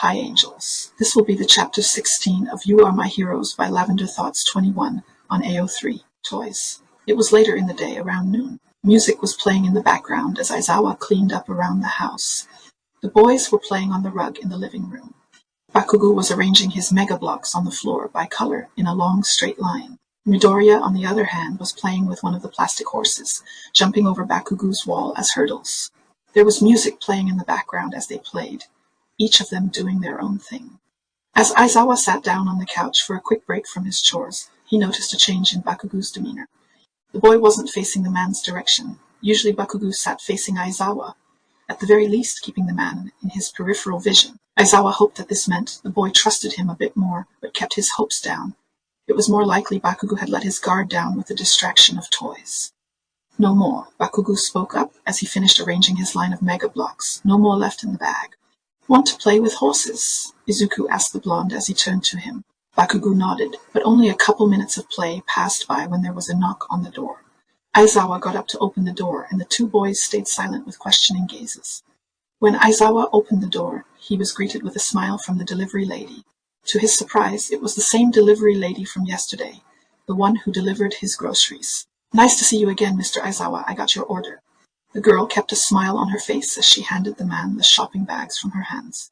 Hi Angels. This will be the chapter 16 of You Are My Heroes by Lavender Thoughts 21 on AO3 Toys. It was later in the day, around noon. Music was playing in the background as Aizawa cleaned up around the house. The boys were playing on the rug in the living room. Bakugo was arranging his mega blocks on the floor by color in a long straight line. Midoriya, on the other hand, was playing with one of the plastic horses, jumping over Bakugo's wall as hurdles. There was music playing in the background as they played, each of them doing their own thing. As Aizawa sat down on the couch for a quick break from his chores, he noticed a change in Bakugo's demeanor. The boy wasn't facing the man's direction. Usually Bakugo sat facing Aizawa, at the very least keeping the man in his peripheral vision. Aizawa hoped that this meant the boy trusted him a bit more, but kept his hopes down. It was more likely Bakugo had let his guard down with the distraction of toys. No more, Bakugo spoke up as he finished arranging his line of mega blocks. No more left in the bag. Want to play with horses? Izuku asked the blonde as he turned to him. Bakugo nodded, but only a couple minutes of play passed by when there was a knock on the door. Aizawa got up to open the door, and the two boys stayed silent with questioning gazes. When Aizawa opened the door, he was greeted with a smile from the delivery lady. To his surprise, it was the same delivery lady from yesterday, the one who delivered his groceries. Nice to see you again, Mr. Aizawa. I got your order. The girl kept a smile on her face as she handed the man the shopping bags from her hands.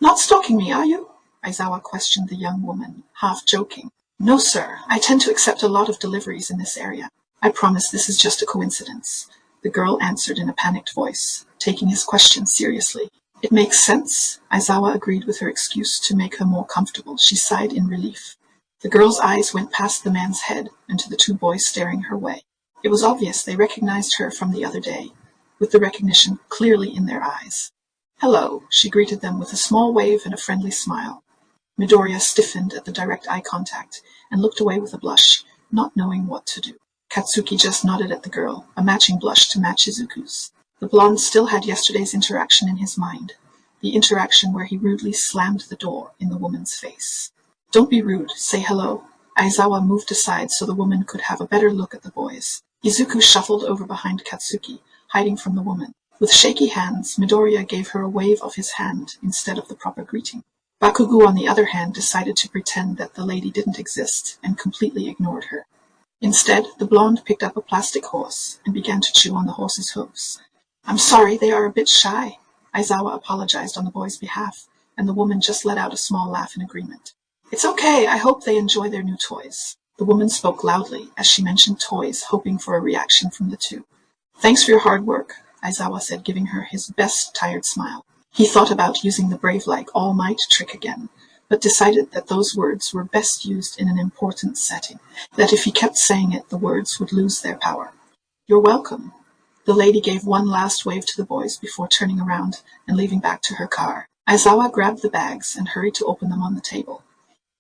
Not stalking me, are you? Aizawa questioned the young woman, half joking. No, sir. I tend to accept a lot of deliveries in this area. I promise this is just a coincidence. The girl answered in a panicked voice, taking his question seriously. It makes sense. Aizawa agreed with her excuse to make her more comfortable. She sighed in relief. The girl's eyes went past the man's head and to the two boys staring her way. It was obvious they recognized her from the other day, with the recognition clearly in their eyes. Hello, she greeted them with a small wave and a friendly smile. Midoriya stiffened at the direct eye contact and looked away with a blush, not knowing what to do. Katsuki just nodded at the girl, a matching blush to match Izuku's. The blonde still had yesterday's interaction in his mind, the interaction where he rudely slammed the door in the woman's face. Don't be rude, say hello. Aizawa moved aside so the woman could have a better look at the boys. Izuku shuffled over behind Katsuki, hiding from the woman. With shaky hands, Midoriya gave her a wave of his hand instead of the proper greeting. Bakugo, on the other hand, decided to pretend that the lady didn't exist and completely ignored her. Instead, the blonde picked up a plastic horse and began to chew on the horse's hooves. I'm sorry, they are a bit shy. Aizawa apologized on the boy's behalf, and the woman just let out a small laugh in agreement. It's okay, I hope they enjoy their new toys. The woman spoke loudly as she mentioned toys, hoping for a reaction from the two. Thanks for your hard work, Aizawa said, giving her his best tired smile. He thought about using the brave-like all-might trick again, but decided that those words were best used in an important setting, that if he kept saying it, the words would lose their power. You're welcome. The lady gave one last wave to the boys before turning around and leaving back to her car. Aizawa grabbed the bags and hurried to open them on the table.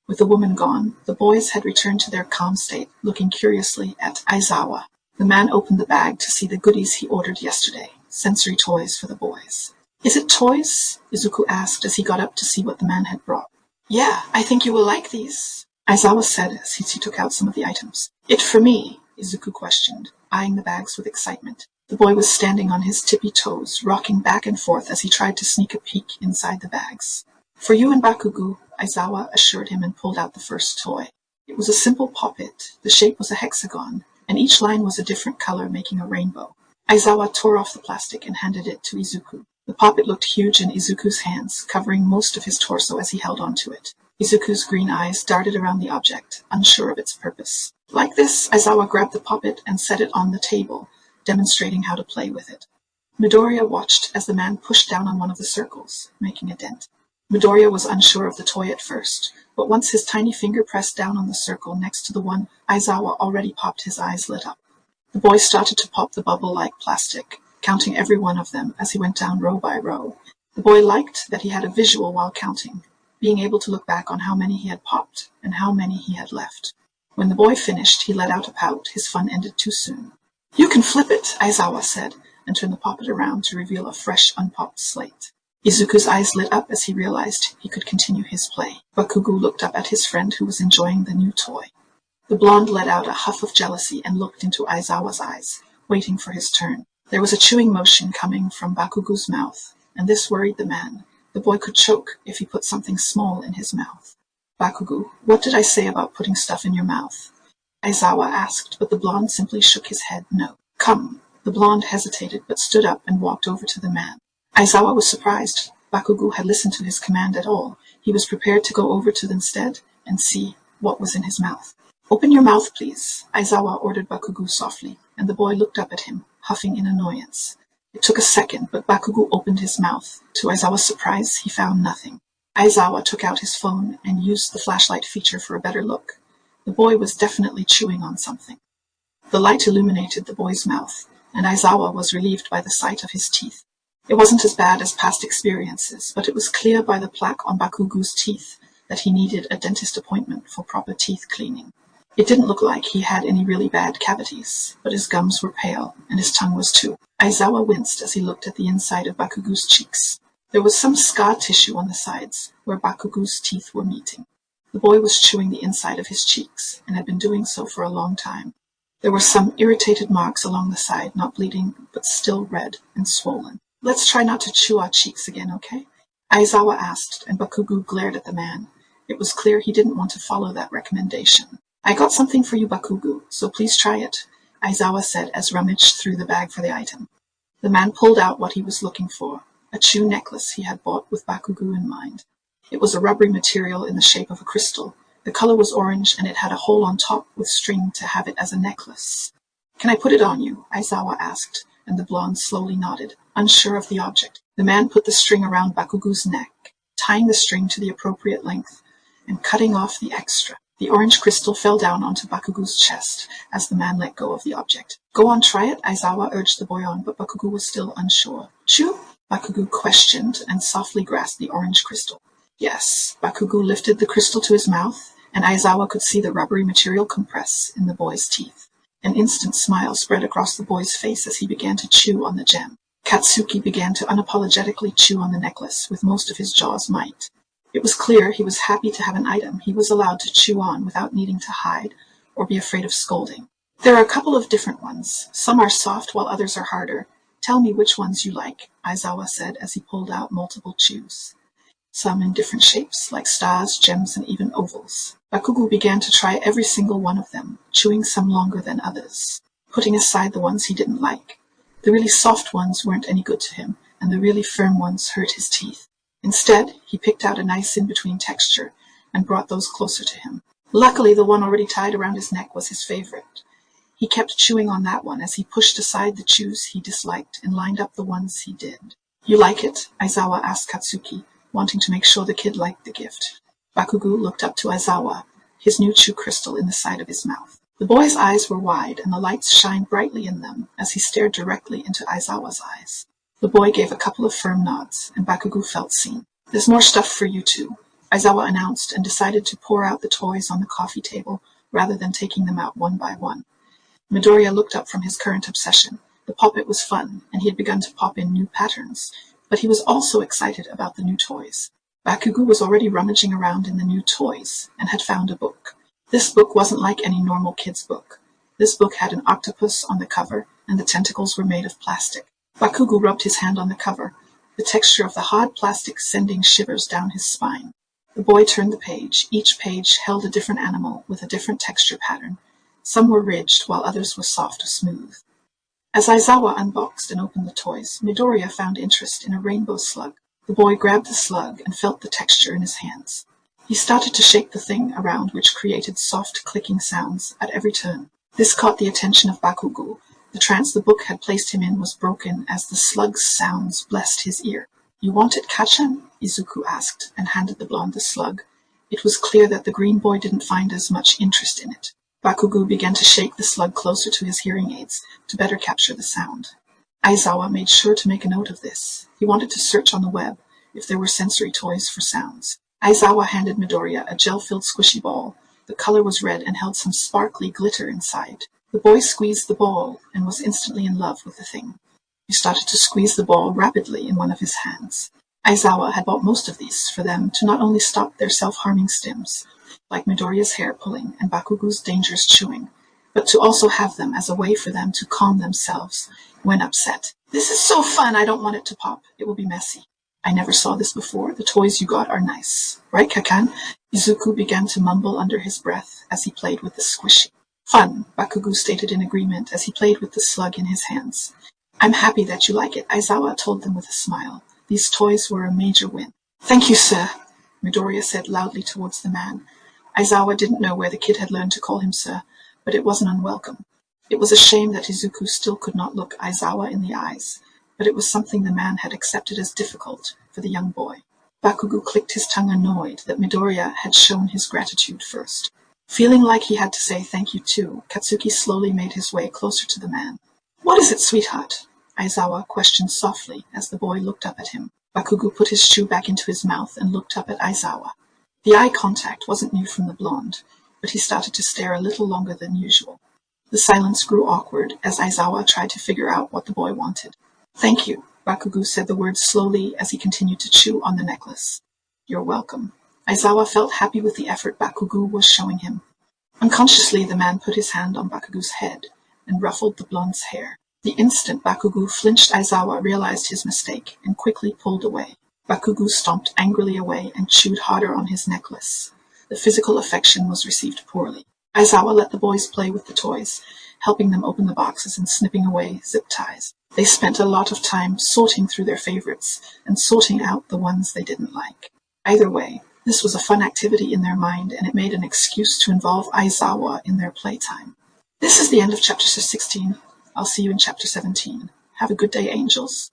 With the woman gone, the boys had returned to their calm state, looking curiously at Aizawa. The man opened the bag to see the goodies he ordered yesterday, sensory toys for the boys. Is it toys? Izuku asked as he got up to see what the man had brought. Yeah, I think you will like these, Aizawa said as he took out some of the items. It for me? Izuku questioned, eyeing the bags with excitement. The boy was standing on his tippy toes, rocking back and forth as he tried to sneak a peek inside the bags. For you and Bakugo, Aizawa assured him and pulled out the first toy. It was a simple poppet. The shape was a hexagon, and each line was a different color, making a rainbow. Aizawa tore off the plastic and handed it to Izuku. The poppet looked huge in Izuku's hands, covering most of his torso as he held onto it. Izuku's green eyes darted around the object, unsure of its purpose. Like this, Aizawa grabbed the poppet and set it on the table, demonstrating how to play with it. Midoriya watched as the man pushed down on one of the circles, making a dent. Midoriya was unsure of the toy at first, but once his tiny finger pressed down on the circle next to the one Aizawa already popped, his eyes lit up. The boy started to pop the bubble-like plastic, counting every one of them as he went down row by row. The boy liked that he had a visual while counting, being able to look back on how many he had popped and how many he had left. When the boy finished, he let out a pout. His fun ended too soon. You can flip it, Aizawa said, and turned the poppet around to reveal a fresh, unpopped slate. Izuku's eyes lit up as he realized he could continue his play. Bakugo looked up at his friend who was enjoying the new toy. The blonde let out a huff of jealousy and looked into Aizawa's eyes, waiting for his turn. There was a chewing motion coming from Bakugo's mouth, and this worried the man. The The boy could choke if he put something small in his mouth. Bakugu, what did I say about putting stuff in your mouth? Aizawa asked, but the blonde simply shook his head no. Come. The blonde hesitated, but stood up and walked over to the man. Aizawa was surprised Bakugu had listened to his command at all. He was prepared to go over to them instead and see what was in his mouth. Open your mouth, please, Aizawa ordered Bakugu softly, and the boy looked up at him, huffing in annoyance. It took a second, but Bakugu opened his mouth. To Aizawa's surprise, he found nothing. Aizawa took out his phone and used the flashlight feature for a better look. The boy was definitely chewing on something. The light illuminated the boy's mouth, and Aizawa was relieved by the sight of his teeth. It wasn't as bad as past experiences, but it was clear by the plaque on Bakugu's teeth that he needed a dentist appointment for proper teeth cleaning. It didn't look like he had any really bad cavities, but his gums were pale, and his tongue was too. Aizawa winced as he looked at the inside of Bakugu's cheeks. There was some scar tissue on the sides, where Bakugu's teeth were meeting. The boy was chewing the inside of his cheeks, and had been doing so for a long time. There were some irritated marks along the side, not bleeding, but still red and swollen. Let's try not to chew our cheeks again, okay? Aizawa asked, and Bakugu glared at the man. It was clear he didn't want to follow that recommendation. I got something for you, Bakugu, so please try it, Aizawa said as rummaged through the bag for the item. The man pulled out what he was looking for, a chew necklace he had bought with Bakugu in mind. It was a rubbery material in the shape of a crystal. The color was orange, and it had a hole on top with string to have it as a necklace. Can I put it on you? Aizawa asked, and the blonde slowly nodded, unsure of the object. The man put the string around Bakugu's neck, tying the string to the appropriate length, and cutting off the extra. The orange crystal fell down onto Bakugu's chest as the man let go of the object. Go on, try it, Aizawa urged the boy on, but Bakugu was still unsure. Chew? Bakugu questioned and softly grasped the orange crystal. Yes, Bakugu lifted the crystal to his mouth, and Aizawa could see the rubbery material compress in the boy's teeth. An instant smile spread across the boy's face as he began to chew on the gem. Katsuki began to unapologetically chew on the necklace with most of his jaw's might. It was clear he was happy to have an item he was allowed to chew on without needing to hide or be afraid of scolding. There are a couple of different ones. Some are soft while others are harder. Tell me which ones you like, Aizawa said as he pulled out multiple chews. Some in different shapes, like stars, gems, and even ovals. Bakugu began to try every single one of them, chewing some longer than others, putting aside the ones he didn't like. The really soft ones weren't any good to him, and the really firm ones hurt his teeth. Instead, he picked out a nice in-between texture and brought those closer to him. Luckily, the one already tied around his neck was his favorite. He kept chewing on that one as he pushed aside the chews he disliked and lined up the ones he did. You like it? Aizawa asked Katsuki, wanting to make sure the kid liked the gift. Bakugu looked up to Aizawa, his new chew crystal in the side of his mouth. The boy's eyes were wide, and the lights shined brightly in them as he stared directly into Aizawa's eyes. The boy gave a couple of firm nods, and Bakugu felt seen. There's more stuff for you too, Aizawa announced, and decided to pour out the toys on the coffee table rather than taking them out one by one. Midoriya looked up from his current obsession. The pop-it was fun, and he had begun to pop in new patterns, but he was also excited about the new toys. Bakugu was already rummaging around in the new toys and had found a book. This book wasn't like any normal kid's book. This book had an octopus on the cover, and the tentacles were made of plastic. Bakugu rubbed his hand on the cover, the texture of the hard plastic sending shivers down his spine. The boy turned the page. Each page held a different animal with a different texture pattern. Some were ridged, while others were soft or smooth. As Aizawa unboxed and opened the toys, Midoriya found interest in a rainbow slug. The boy grabbed the slug and felt the texture in his hands. He started to shake the thing around, which created soft clicking sounds at every turn. This caught the attention of Bakugu. The trance the book had placed him in was broken as the slug's sounds blessed his ear. You want it, Kachan? Izuku asked, and handed the blonde the slug. It was clear that the green boy didn't find as much interest in it. Bakugu began to shake the slug closer to his hearing aids to better capture the sound. Aizawa made sure to make a note of this. He wanted to search on the web if there were sensory toys for sounds. Aizawa handed Midoriya a gel-filled squishy ball. The color was red and held some sparkly glitter inside. The boy squeezed the ball and was instantly in love with the thing. He started to squeeze the ball rapidly in one of his hands. Aizawa had bought most of these for them to not only stop their self-harming stims, like Midoriya's hair pulling and Bakugu's dangerous chewing, but to also have them as a way for them to calm themselves when upset. This is so fun, I don't want it to pop. It will be messy. I never saw this before. The toys you got are nice. Right, Kakan? Izuku began to mumble under his breath as he played with the squishy. Fun, Bakugo stated in agreement as he played with the slug in his hands. I'm happy that you like it, Aizawa told them with a smile. These toys were a major win. Thank you, sir, Midoriya said loudly towards the man. Aizawa didn't know where the kid had learned to call him sir, but it wasn't unwelcome. It was a shame that Izuku still could not look Aizawa in the eyes, but it was something the man had accepted as difficult for the young boy. Bakugo clicked his tongue, annoyed that Midoriya had shown his gratitude first. Feeling like he had to say thank you too, Katsuki slowly made his way closer to the man. What is it, sweetheart? Aizawa questioned softly as the boy looked up at him. Bakugo put his shoe back into his mouth and looked up at Aizawa. The eye contact wasn't new from the blonde, but he started to stare a little longer than usual. The silence grew awkward as Aizawa tried to figure out what the boy wanted. Thank you, Bakugo said the words slowly as he continued to chew on the necklace. You're welcome. Aizawa felt happy with the effort Bakugo was showing him. Unconsciously, the man put his hand on Bakugo's head and ruffled the blonde's hair. The instant Bakugo flinched, Aizawa realized his mistake and quickly pulled away. Bakugo stomped angrily away and chewed harder on his necklace. The physical affection was received poorly. Aizawa let the boys play with the toys, helping them open the boxes and snipping away zip ties. They spent a lot of time sorting through their favorites and sorting out the ones they didn't like. Either way, this was a fun activity in their mind, and it made an excuse to involve Aizawa in their playtime. This is the end of chapter 16. I'll see you in chapter 17. Have a good day, angels.